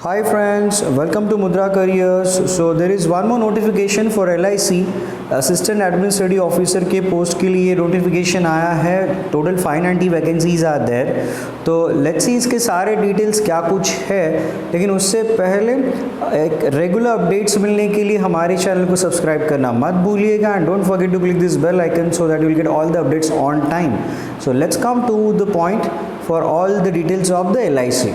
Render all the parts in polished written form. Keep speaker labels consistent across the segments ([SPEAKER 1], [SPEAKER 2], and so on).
[SPEAKER 1] Hi friends, welcome to Mudra Careers. So there is one more notification for LIC assistant administrative officer के post के लिए notification आया है. Total 590 vacancies are there. तो let's see इसके सारे details क्या कुछ है, लेकिन उससे पहले एक रेगुलर अपडेट्स मिलने के लिए हमारे चैनल को सब्सक्राइब करना मत भूलिएगा and don't forget to click this bell icon so that you will get all the updates on time. So let's come to the point for all the details of the LIC.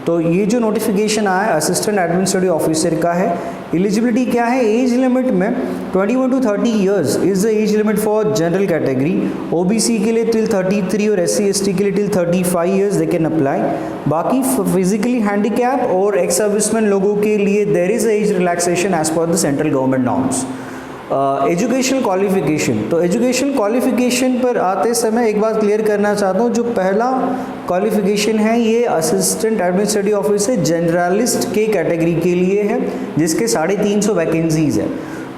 [SPEAKER 1] तो ये जो notification आया assistant administrative officer का है. Eligibility क्या है? Age limit में 21 to 30 years is the age limit for general category. OBC के लिए टिल 33 और SC/ST के लिए till 35 years they can apply. बाकी फिजिकली हैंडीकैप और एक्स सर्विसमैन लोगों के लिए there is age relaxation as per the central government norms. Educational qualification. तो एजुकेशनल क्वालिफिकेशन पर आते समय एक बात क्लियर करना चाहता हूँ. जो पहला क्वालिफिकेशन है ये असिस्टेंट एडमिनिस्ट्रेटिव ऑफिसर जनरलिस्ट के कैटेगरी के लिए है, जिसके 350 वैकेंसीज़ है.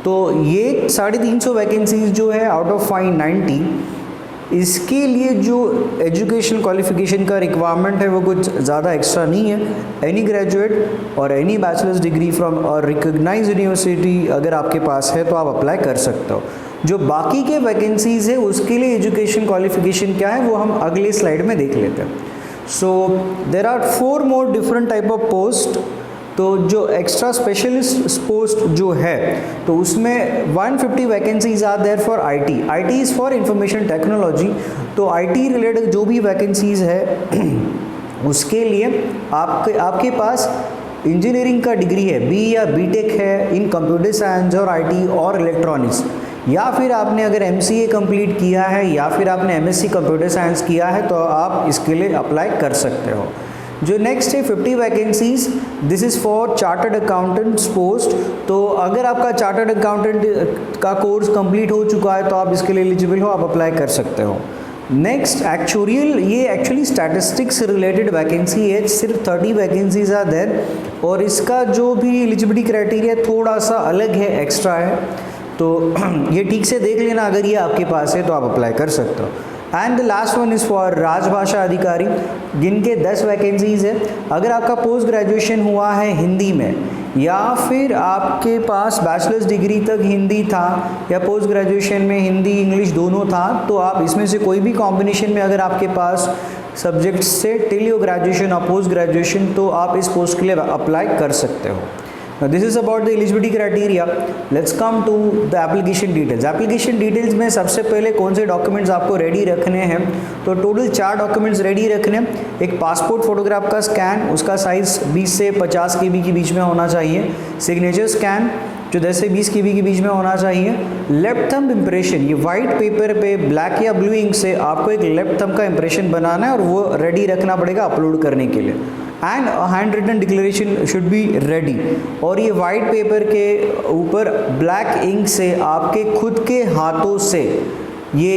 [SPEAKER 1] तो ये 350 वैकेंसीज जो है आउट ऑफ 590, इसके लिए जो एजुकेशन क्वालिफिकेशन का रिक्वायरमेंट है वो कुछ ज़्यादा एक्स्ट्रा नहीं है. एनी ग्रेजुएट और एनी बैचलर्स डिग्री फ्रॉम और रिकॉग्नाइज्ड यूनिवर्सिटी अगर आपके पास है तो आप अप्लाई कर सकते हो. जो बाकी के वैकेंसीज़ है उसके लिए एजुकेशन क्वालिफिकेशन क्या है वो हम अगले स्लाइड में देख लेते हैं. So there are 4 more different type of post. तो जो एक्स्ट्रा स्पेशलिस्ट पोस्ट जो है तो उसमें 150 vacancies are there for IT is for information technology. तो IT रिलेटेड जो भी वैकेंसीज है उसके लिए आपके पास इंजीनियरिंग का डिग्री है, BE या BTech है इन कंप्यूटर साइंस और IT और इलेक्ट्रॉनिक्स, या फिर आपने अगर MCA कंप्लीट किया है या फिर आपने MSc कंप्यूटर साइंस किया है तो आप इसके लिए अप्लाई कर सकते हो. जो नेक्स्ट है 50 vacancies, this is for chartered accountants post. तो अगर आपका चार्टर्ड अकाउंटेंट का कोर्स कंप्लीट हो चुका है तो आप इसके लिए एलिजिबल हो, आप अप्लाई कर सकते हो. नेक्स्ट एक्चुरियल, ये एक्चुअली स्टैटिस्टिक्स रिलेटेड वैकेंसी है. सिर्फ 30 वैकेंसीज आर देयर और इसका जो भी एलिजिबिलिटी क्राइटेरिया थोड़ा सा अलग है, एक्स्ट्रा है. तो ये ठीक से देख लेना, अगर ये आपके पास है तो आप अप्लाई कर सकते हो. And the last one is for राजभाषा अधिकारी, जिनके 10 वैकेंसीज़ है. अगर आपका पोस्ट ग्रेजुएशन हुआ है हिंदी में या फिर आपके पास बैचलर्स डिग्री तक हिंदी था या पोस्ट ग्रेजुएशन में हिंदी इंग्लिश दोनों था, तो आप इसमें से कोई भी कॉम्बिनेशन में अगर आपके पास सब्जेक्ट्स से टिल योर ग्रेजुएशन और पोस्ट ग्रेजुएशन तो आप इस पोस्ट के लिए अप्लाई कर सकते हो. Now this is about the eligibility criteria. Let's come to the application details. Application details में सबसे पहले कौन से डॉक्यूमेंट्स आपको रेडी रखने हैं, तो टोटल 4 डॉक्यूमेंट्स रेडी रखने. एक पासपोर्ट फोटोग्राफ का स्कैन, उसका साइज़ 20 से 50 KB के बीच में होना चाहिए. सिग्नेचर स्कैन जो 10 से 20 KB के बीच में होना चाहिए. लेफ्ट थंब इम्प्रेशन, ये वाइट पेपर पे ब्लैक या ब्लू इंक से आपको एक लेफ्ट थंब का इम्प्रेशन बनाना है और वो रेडी रखना पड़ेगा अपलोड करने के लिए. And handwritten declaration should be ready. और ये वाइट पेपर के ऊपर ब्लैक इंक से आपके खुद के हाथों से ये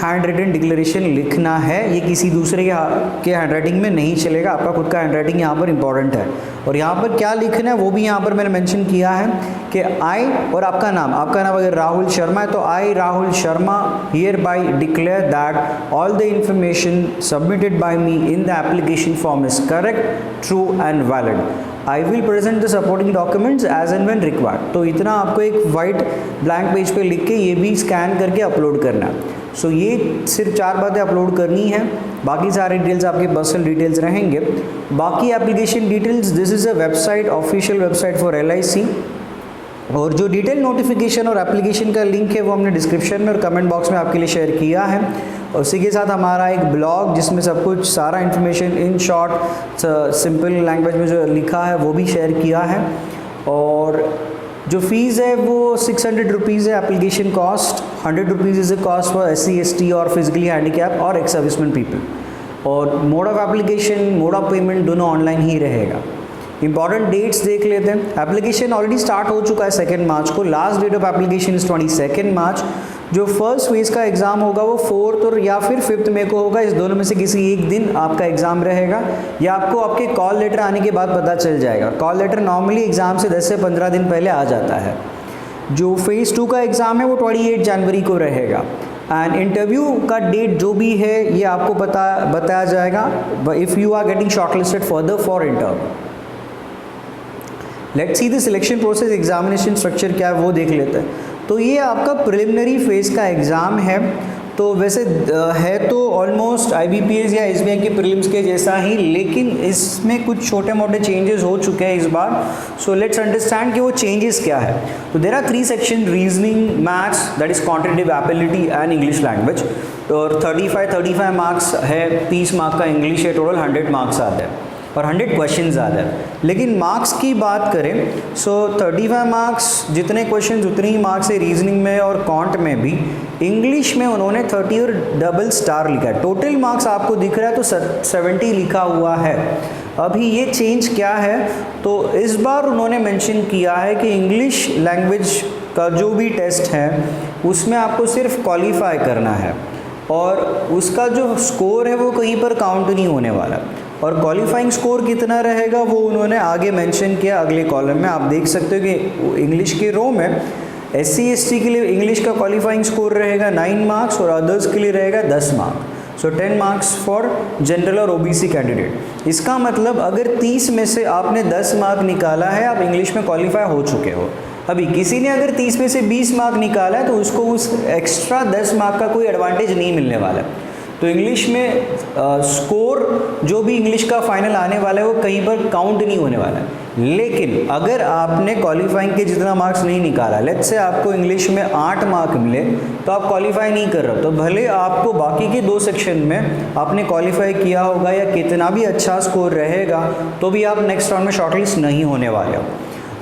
[SPEAKER 1] हैंड रिटन डिक्लेरेशन लिखना है. ये किसी दूसरे के हैंड राइटिंग में नहीं चलेगा, आपका खुद का हैंड राइटिंग यहाँ पर इंपॉर्टेंट है. और यहाँ पर क्या लिखना है वो भी यहाँ पर मैंने मेंशन किया है कि आई और आपका नाम अगर राहुल शर्मा है तो I Rahul Sharma hereby declare that all the information submitted by me in the application form is correct, true and valid. I will present the supporting documents as and when required. तो इतना आपको एक वाइट ब्लैंक पेज पे लिख के ये भी scan करके अपलोड करना है. सो ये सिर्फ 4 बातें अपलोड करनी है, बाकी सारे डिटेल्स आपके पर्सनल डिटेल्स रहेंगे. बाकी application details, this is a website, official website for LIC. और जो डिटेल नोटिफिकेशन और एप्लीकेशन का लिंक है वो हमने डिस्क्रिप्शन में और कमेंट बॉक्स में आपके लिए शेयर किया है. और उसी के साथ हमारा एक ब्लॉग जिसमें सब कुछ सारा information in short simple language में जो लिखा है वो भी शेयर किया है. और जो फ़ीस है वो 600 रुपीज़ है application cost. 100 rupees is a cost for SC/ST और फिजिकली हैंडीकैप और एक्स सर्विसमैन पीपल. और mode of application, mode of payment दोनों ऑनलाइन ही रहेगा. इंपॉर्टेंट डेट्स देख लेते हैं. एप्लीकेशन ऑलरेडी स्टार्ट हो चुका है 2 मार्च को. Last date of application is 22 March. जो फर्स्ट फेज का एग्ज़ाम होगा वो 4th और या फिर 5th मई को होगा. इस दोनों में से किसी एक दिन आपका एग्ज़ाम रहेगा या आपको आपके कॉल लेटर आने के बाद पता चल जाएगा. कॉल लेटर नॉर्मली एग्ज़ाम से 10 से 15 दिन पहले आ जाता है. जो फेज़ 2 का एग्ज़ाम है वो 28 जनवरी को रहेगा. एंड इंटरव्यू का डेट जो भी है ये आपको बताया जाएगा if you are getting shortlisted further for interview. Let's see the selection process, examination structure क्या है वो देख लेते हैं। तो ये आपका प्रिलिमिनरी फेज का एग्ज़ाम है। तो वैसे है तो ऑलमोस्ट IBPS या SBI के प्रीलिम्स के जैसा ही, लेकिन इसमें कुछ छोटे मोटे चेंजेस हो चुके हैं इस बार। सो लेट्स अंडरस्टैंड कि वो चेंजेस क्या है। तो there are 3 section, reasoning, maths, that is quantitative ability and English language. और 35 मार्क्स है, 30 मार्क्स का इंग्लिश है, टोटल 100 मार्क्स आते हैं और 100 क्वेश्चंस आते हैं। लेकिन मार्क्स की बात करें सो 35 मार्क्स जितने क्वेश्चंस उतने ही मार्क्स है रीजनिंग में और कॉन्ट में भी। इंग्लिश में उन्होंने 30 और डबल स्टार लिखा है। टोटल मार्क्स आपको दिख रहा है तो 70 लिखा हुआ है। अभी ये चेंज क्या है, तो इस बार उन्होंने मेंशन किया है कि इंग्लिश लैंग्वेज का जो भी टेस्ट है उसमें आपको सिर्फ क्वालिफाई करना है और उसका जो स्कोर है वो कहीं पर काउंट नहीं होने वाला। और क्वालिफाइंग स्कोर कितना रहेगा वो उन्होंने आगे मेंशन किया अगले कॉलम में। आप देख सकते हो कि इंग्लिश के रो में SC ST के लिए इंग्लिश का क्वालिफाइंग स्कोर रहेगा 9 मार्क्स और अदर्स के लिए रहेगा 10 marks. So 10 marks for general और OBC कैंडिडेट। इसका मतलब अगर 30 में से आपने 10 मार्क निकाला है, आप इंग्लिश में क्वालिफाई हो चुके हो। अभी किसी ने अगर 30 में से 20 मार्क निकाला है तो उसको उस एक्स्ट्रा 10 मार्क का कोई एडवांटेज नहीं मिलने वाला। तो इंग्लिश में स्कोर जो भी इंग्लिश का फाइनल आने वाला है वो कहीं पर काउंट नहीं होने वाला है। लेकिन अगर आपने क्वालिफाइंग के जितना मार्क्स नहीं निकाला, लेट्स से आपको इंग्लिश में 8 मार्क मिले तो आप क्वालिफाई नहीं कर रहे, तो भले आपको बाकी के 2 सेक्शन में आपने क्वालिफाई किया होगा या कितना भी अच्छा स्कोर रहेगा तो भी आप नेक्स्ट राउंड में शॉर्टलिस्ट नहीं होने वाले हो।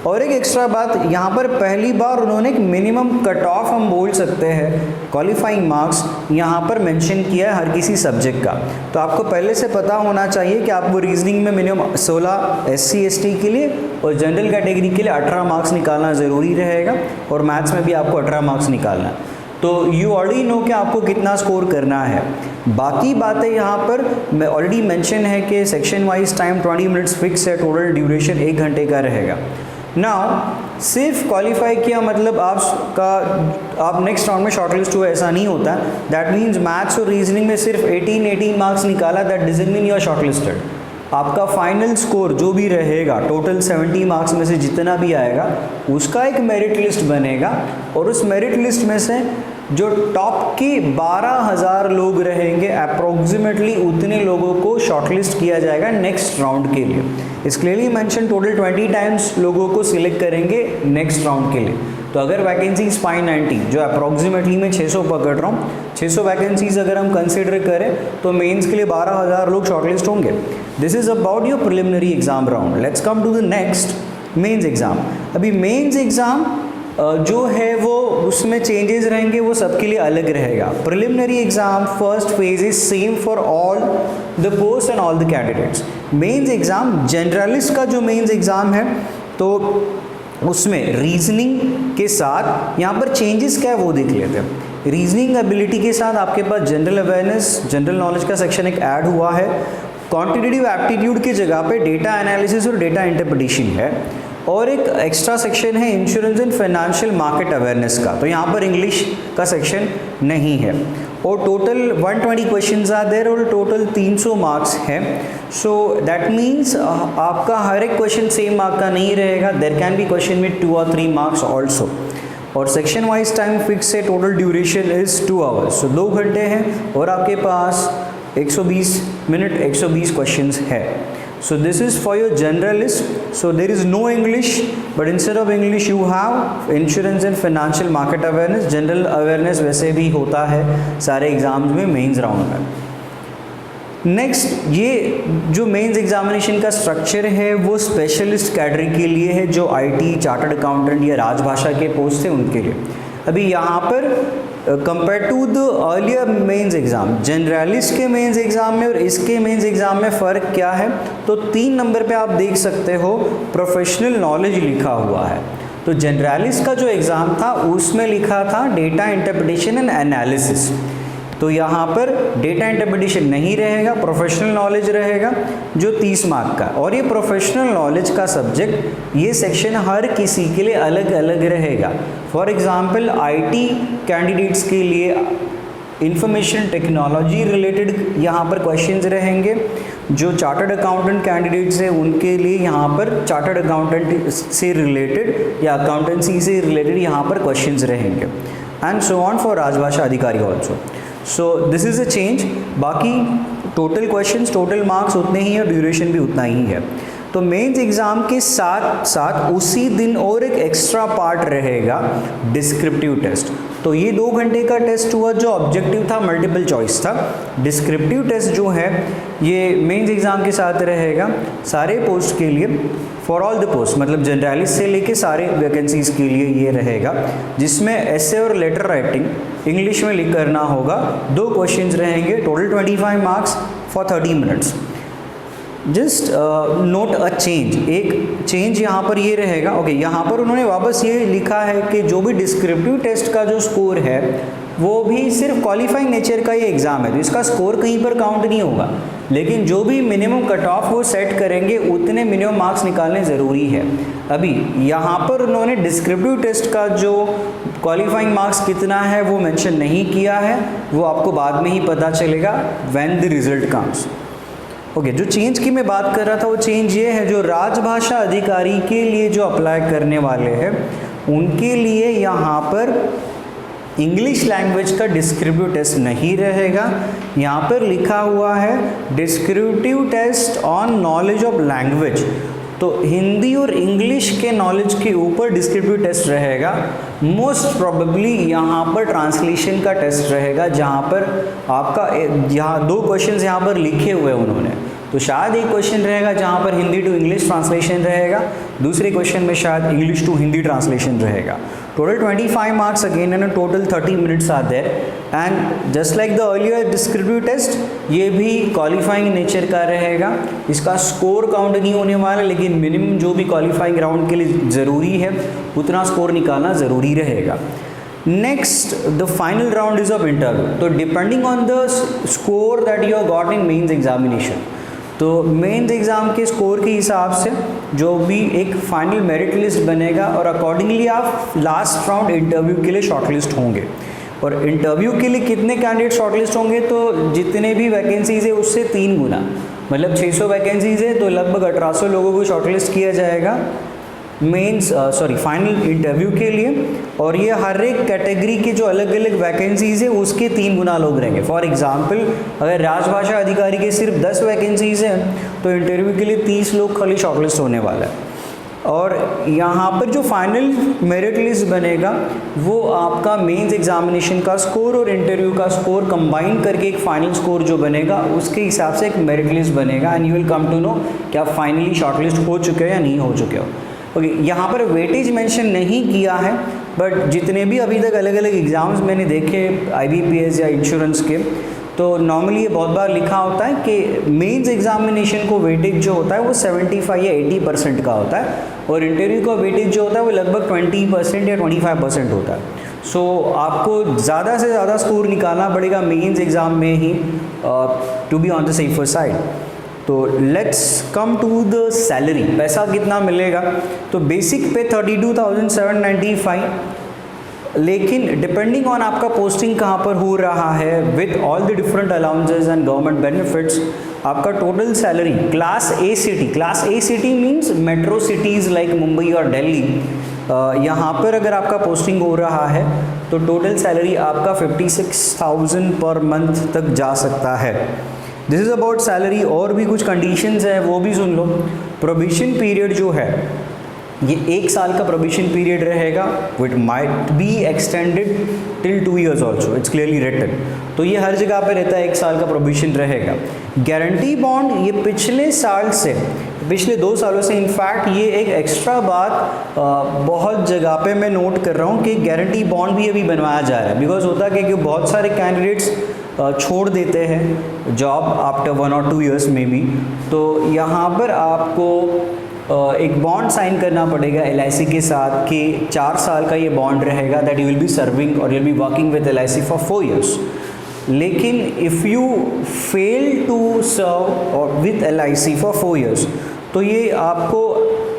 [SPEAKER 1] और एक एक्स्ट्रा बात, यहाँ पर पहली बार उन्होंने एक मिनिमम कट ऑफ हम बोल सकते हैं क्वालिफाइंग मार्क्स यहाँ पर मेंशन किया है हर किसी सब्जेक्ट का। तो आपको पहले से पता होना चाहिए कि आपको रीजनिंग में मिनिमम 16 SC ST के लिए और जनरल कैटेगरी के लिए 18 मार्क्स निकालना ज़रूरी रहेगा और मैथ्स में भी आपको 18 मार्क्स निकालना है। तो यू ऑलरेडी नो कि आपको कितना स्कोर करना है। बाकी बातें यहाँ पर मैं ऑलरेडी मेंशन है कि section wise time 20 minutes fix है, टोटल ड्यूरेशन 1 घंटे का रहेगा। नाउ सिर्फ क्वालिफाई किया मतलब आप नेक्स्ट राउंड में शॉर्टलिस्ट हुए ऐसा नहीं होता। दैट मीन्स मैथ्स और रीजनिंग में सिर्फ 18 मार्क्स निकाला, that doesn't mean you are shortlisted. आपका फाइनल स्कोर जो भी रहेगा टोटल 70 मार्क्स में से जितना भी आएगा उसका एक मेरिट लिस्ट बनेगा और उस मेरिट लिस्ट में से जो टॉप के 12,000 लोग रहेंगे अप्रोक्सीमेटली उतने लोगों को शॉर्टलिस्ट किया जाएगा नेक्स्ट राउंड के लिए। इस क्लियरली मेंशन टोटल 20 टाइम्स लोगों को सिलेक्ट करेंगे नेक्स्ट राउंड के लिए। तो अगर वैकेंसीज 590 जो अप्रोक्सीमेटली मैं 600 पकड़ रहा हूँ, 600 वैकेंसीज अगर हम कंसिडर करें तो मेंस के लिए 12,000 लोग शॉर्टलिस्ट होंगे। This is about your preliminary exam round. Let's come to the next mains exam. अभी मेंस एग्जाम जो है वो उसमें चेंजेस रहेंगे, वो सबके लिए अलग रहेगा। Preliminary exam first phase is same for all the post and all the candidates. Mains exam generalist का जो मेंस एग्जाम है तो उसमें रीजनिंग के साथ यहाँ पर चेंजेस क्या है वो देख लेते हैं। रीजनिंग एबिलिटी के साथ आपके पास जनरल अवेयरनेस, जनरल नॉलेज का सेक्शन एक ऐड हुआ है। क्वांटिटेटिव एप्टीट्यूड की जगह पे डेटा एनालिसिस और डेटा इंटरप्रिटेशन है और एक एक्स्ट्रा सेक्शन है insurance and financial market awareness का। तो यहाँ पर इंग्लिश का सेक्शन नहीं है और टोटल 120 क्वेश्चंस आर देयर और टोटल 300 मार्क्स है। सो दैट मीन्स आपका हर एक क्वेश्चन सेम मार्क का नहीं रहेगा, there can be question with 2 और 3 मार्क्स ऑल्सो। और सेक्शन वाइज टाइम फिक्स है, total duration is 2 hours. So 2 घंटे हैं और आपके पास 120 मिनट 120 क्वेश्चंस है। So this is for your generalist. So there is no English, but instead of English you have insurance and financial market awareness. General awareness वैसे भी होता है सारे एग्जाम्स में मेंस राउंड में। नेक्स्ट, ये जो मेंस एग्जामिनेशन का स्ट्रक्चर है वो स्पेशलिस्ट कैटेगरी के लिए है, जो IT, चार्टर्ड अकाउंटेंट या राजभाषा के पोस्ट थे उनके लिए। अभी यहाँ पर compare to the earlier mains exam, generalist के मेंस एग्जाम में और इसके मेंस एग्जाम में फ़र्क क्या है, तो 3 नंबर पे आप देख सकते हो प्रोफेशनल नॉलेज लिखा हुआ है। तो जनरलिस्ट का जो एग्ज़ाम था उसमें लिखा था डेटा इंटरप्रिटेशन एंड एनालिसिस। तो यहाँ पर डेटा इंटरप्रिटेशन नहीं रहेगा, प्रोफेशनल नॉलेज रहेगा जो 30 मार्क का। और ये प्रोफेशनल नॉलेज का सब्जेक्ट, ये सेक्शन हर किसी के लिए अलग अलग रहेगा। फॉर एग्जांपल IT कैंडिडेट्स के लिए इंफॉर्मेशन टेक्नोलॉजी रिलेटेड यहाँ पर क्वेश्चंस रहेंगे। जो चार्टर्ड अकाउंटेंट कैंडिडेट्स हैं उनके लिए यहाँ पर चार्टर्ड अकाउंटेंट से रिलेटेड या अकाउंटेंसी से रिलेटेड यहाँ पर क्वेश्चंस रहेंगे, एंड सो ऑन फॉर राजभाषा अधिकारी also. So this is a change. बाकी टोटल क्वेश्चंस, टोटल मार्क्स उतने ही है, ड्यूरेशन भी उतना ही है। तो मेंस एग्ज़ाम के साथ साथ उसी दिन और एक एक्स्ट्रा पार्ट रहेगा, डिस्क्रिप्टिव टेस्ट। तो ये 2 घंटे का टेस्ट हुआ जो ऑब्जेक्टिव था, मल्टीपल चॉइस था। डिस्क्रिप्टिव टेस्ट जो है ये मेंस एग्ज़ाम के साथ रहेगा सारे पोस्ट के लिए, फॉर ऑल द पोस्ट, मतलब जनरलिस्ट से लेके सारे वैकेंसीज़ के लिए ये रहेगा, जिसमें एसे और लेटर राइटिंग इंग्लिश में लिख करना होगा। 2 क्वेश्चंस रहेंगे, total 25 marks for 30 minutes. Just note a change, एक चेंज यहाँ पर ये रहेगा। ओके, यहाँ पर उन्होंने वापस ये लिखा है कि जो भी डिस्क्रिप्टिव टेस्ट का जो स्कोर है वो भी सिर्फ क्वालिफाइंग नेचर का ये एग्ज़ाम है, तो इसका स्कोर कहीं पर काउंट नहीं होगा, लेकिन जो भी मिनिमम कट ऑफ वो सेट करेंगे उतने मिनिमम मार्क्स निकालने ज़रूरी है। अभी यहाँ पर उन्होंने डिस्क्रिप्टिव टेस्ट का जो क्वालिफाइंग मार्क्स कितना है वो मेंशन नहीं किया है, वो आपको बाद में ही पता चलेगा when the result comes. Okay, जो चेंज की मैं बात कर रहा था वो चेंज ये है, जो राजभाषा अधिकारी के लिए जो अप्लाई करने वाले हैं उनके लिए यहाँ पर इंग्लिश लैंग्वेज का डिस्क्रिप्टिव टेस्ट नहीं रहेगा। यहाँ पर लिखा हुआ है descriptive test on knowledge of language, तो हिंदी और इंग्लिश के नॉलेज के ऊपर डिस्क्रिप्टिव टेस्ट रहेगा। मोस्ट प्रोबेबली यहाँ पर ट्रांसलेशन का टेस्ट रहेगा, जहाँ पर आपका यहाँ 2 क्वेश्चंस यहाँ पर लिखे हुए हैं उन्होंने, तो शायद एक क्वेश्चन रहेगा जहाँ पर हिंदी टू इंग्लिश ट्रांसलेशन रहेगा, दूसरे क्वेश्चन में शायद इंग्लिश टू हिंदी ट्रांसलेशन रहेगा। Total 25 marks again and total 30 minutes are there, and just like the earlier descriptive test ये भी क्वालिफाइंग नेचर का रहेगा। इसका स्कोर काउंट नहीं होने वाला, लेकिन मिनिमम जो भी क्वालिफाइंग राउंड के लिए ज़रूरी है उतना स्कोर निकालना ज़रूरी रहेगा। Next, the final round is of interview. तो depending on the score that you have got in mains examination, तो मेंस एग्ज़ाम के स्कोर के हिसाब से जो भी एक फाइनल मेरिट लिस्ट बनेगा और अकॉर्डिंगली आप लास्ट राउंड इंटरव्यू के लिए शॉर्टलिस्ट होंगे। और इंटरव्यू के लिए कितने कैंडिडेट शॉर्टलिस्ट होंगे, तो जितने भी वैकेंसीज़ है उससे 3 गुना, मतलब 600 वैकेंसीज़ है तो लगभग 1800 लोगों को शॉर्टलिस्ट किया जाएगा फाइनल इंटरव्यू के लिए। और ये हर एक कैटेगरी के जो अलग अलग वैकेंसीज़ है उसके 3 गुना लोग रहेंगे। फॉर एग्जांपल, अगर राजभाषा अधिकारी के सिर्फ 10 वैकेंसीज़ हैं तो इंटरव्यू के लिए 30 लोग खाली शॉर्टलिस्ट होने वाला है। और यहाँ पर जो फाइनल मेरिट लिस्ट बनेगा वो आपका मेंस एग्जामिनेशन का स्कोर और इंटरव्यू का स्कोर कंबाइन करके एक फाइनल स्कोर जो बनेगा उसके हिसाब से एक मेरिट लिस्ट बनेगा, and you will come to know कि आप फाइनली शॉर्टलिस्ट हो चुके हो या नहीं हो चुके हो। ओके, यहाँ पर वेटेज मेंशन नहीं किया है, बट जितने भी अभी तक अलग अलग एग्ज़ाम्स मैंने देखे IBPS या इंश्योरेंस के, तो नॉर्मली ये बहुत बार लिखा होता है कि मेंस एग्जामिनेशन को वेटेज जो होता है वो 75 या 80% का होता है, और इंटरव्यू का वेटेज जो होता है वो लगभग 20% या 25% होता है। सो आपको ज़्यादा से ज़्यादा स्कोर निकालना पड़ेगा मेंस एग्ज़ाम में ही to be on the safer side. तो let's come to the salary, पैसा कितना मिलेगा। तो बेसिक पे 32,795, लेकिन डिपेंडिंग ऑन आपका पोस्टिंग कहाँ पर हो रहा है with all the different allowances and government benefits, आपका total salary class A city means metro cities like Mumbai और दिल्ली, यहाँ पर अगर आपका पोस्टिंग हो रहा है तो टोटल सैलरी आपका 56,000 पर मंथ तक जा सकता है। This is about salary. और भी कुछ कंडीशंस है वो भी सुन लो। प्रोबेशन पीरियड जो है ये 1 साल का प्रोबेशन पीरियड रहेगा, it might be extended till 2 years also, it's clearly written. तो ये हर जगह पे रहता है, 1 साल का प्रोबेशन रहेगा। गारंटी बॉन्ड ये पिछले 2 सालों से इनफैक्ट ये एक एक्स्ट्रा बात बहुत जगह पे मैं नोट कर रहा हूँ कि गारंटी बॉन्ड भी अभी बनवाया जा रहा है। बिकॉज होता है कि बहुत सारे कैंडिडेट्स छोड़ देते हैं जॉब आफ्टर 1 or 2 years में भी, तो यहाँ पर आपको एक बॉन्ड साइन करना पड़ेगा LIC के साथ कि 4 साल का ये बॉन्ड रहेगा, that you will be serving और you will be working with LIC for 4 years। लेकिन if you fail to serve और विद LIC फॉर 4 years तो ये आपको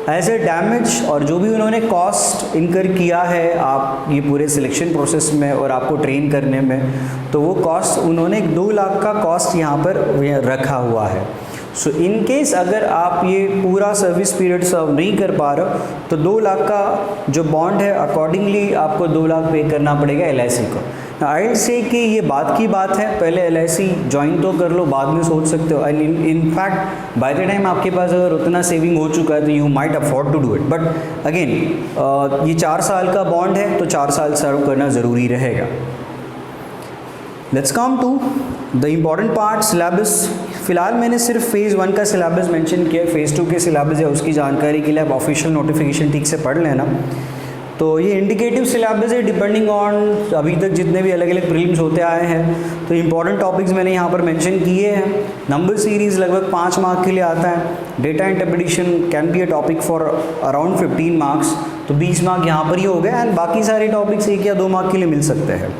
[SPEAKER 1] एज ए डैमेज, और जो भी उन्होंने कॉस्ट इनकर किया है आप ये पूरे सिलेक्शन प्रोसेस में और आपको ट्रेन करने में, तो वो कॉस्ट उन्होंने 2 लाख का कॉस्ट यहाँ पर रखा हुआ है। सो इन केस अगर आप ये पूरा सर्विस पीरियड सर्व नहीं कर पा रहे हो तो 2 लाख का जो बॉन्ड है अकॉर्डिंगली आपको 2 लाख पे करना पड़ेगा LIC को। आई विल से कि ये बात की बात है, पहले LIC ज्वाइन तो कर लो, बाद में सोच सकते हो। And in fact by the time आपके पास अगर उतना सेविंग हो चुका है तो you might afford to do it. But again ये 4 साल का बॉन्ड है तो 4 साल सर्व करना ज़रूरी रहेगा। Let's come to the important part syllabus. फिलहाल मैंने सिर्फ फेज़ 1 का सिलेबस मेंशन किया, फेज़ 2 के सिलेबस है उसकी जानकारी के लिए आप ऑफिशियल नोटिफिकेशन ठीक से पढ़ लेना। तो ये इंडिकेटिव सिलेबस है डिपेंडिंग ऑन अभी तक जितने भी अलग अलग प्रीलिम्स होते आए हैं। तो इम्पॉर्टेंट टॉपिक्स मैंने यहाँ पर मेंशन किए हैं। नंबर सीरीज़ लगभग 5 मार्क के लिए आता है। Data interpretation can be a topic for around 15 marks, तो 20 मार्क यहाँ पर ही हो गए। एंड बाकी सारे टॉपिक्स 1 या 2 मार्क के लिए मिल सकते हैं।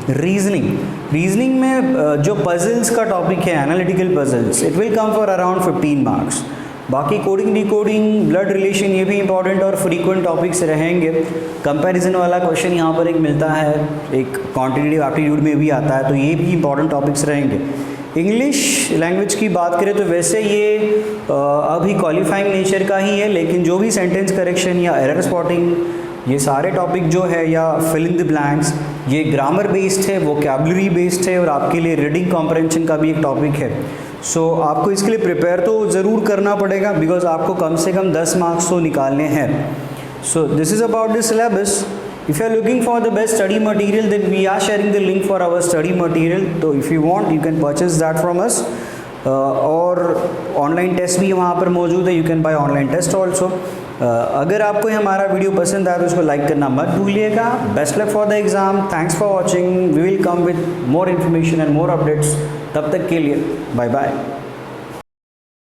[SPEAKER 1] रीजनिंग में जो पजल्स का टॉपिक है analytical puzzles, it will come for around 15 marks. बाकी कोडिंग डिकोडिंग ब्लड रिलेशन ये भी इंपॉर्टेंट और फ्रीक्वेंट टॉपिक्स रहेंगे। कंपैरिजन वाला क्वेश्चन यहाँ पर एक मिलता है, एक क्वांटिटेटिव एप्टीट्यूड में भी आता है, तो ये भी इंपॉर्टेंट टॉपिक्स रहेंगे। इंग्लिश लैंग्वेज की बात करें तो वैसे ये अभी क्वालिफाइंग नेचर का ही है, लेकिन जो भी सेंटेंस करेक्शन या एरर स्पॉटिंग ये सारे टॉपिक जो है या फिल इन द ब्लैंक्स ये ग्रामर बेस्ड है, वोकैबुलरी बेस्ड है और आपके लिए रीडिंग कॉम्प्रहेंशन का भी एक टॉपिक है। सो आपको इसके लिए प्रिपेयर तो ज़रूर करना पड़ेगा बिकॉज आपको कम से कम 10 मार्क्स तो निकालने हैं। So this is about the syllabus. If you are looking for the best study material, then we are sharing the link for our study material. So if you want, you can purchase that from us. और online test भी वहाँ पर मौजूद है, you can buy online test also. अगर आपको हमारा video पसंद आया तो उसको लाइक करना मत भूलिएगा। Best luck for the exam, thanks for watching, we will come with more information and more updates. तब तक के लिए बाय बाय।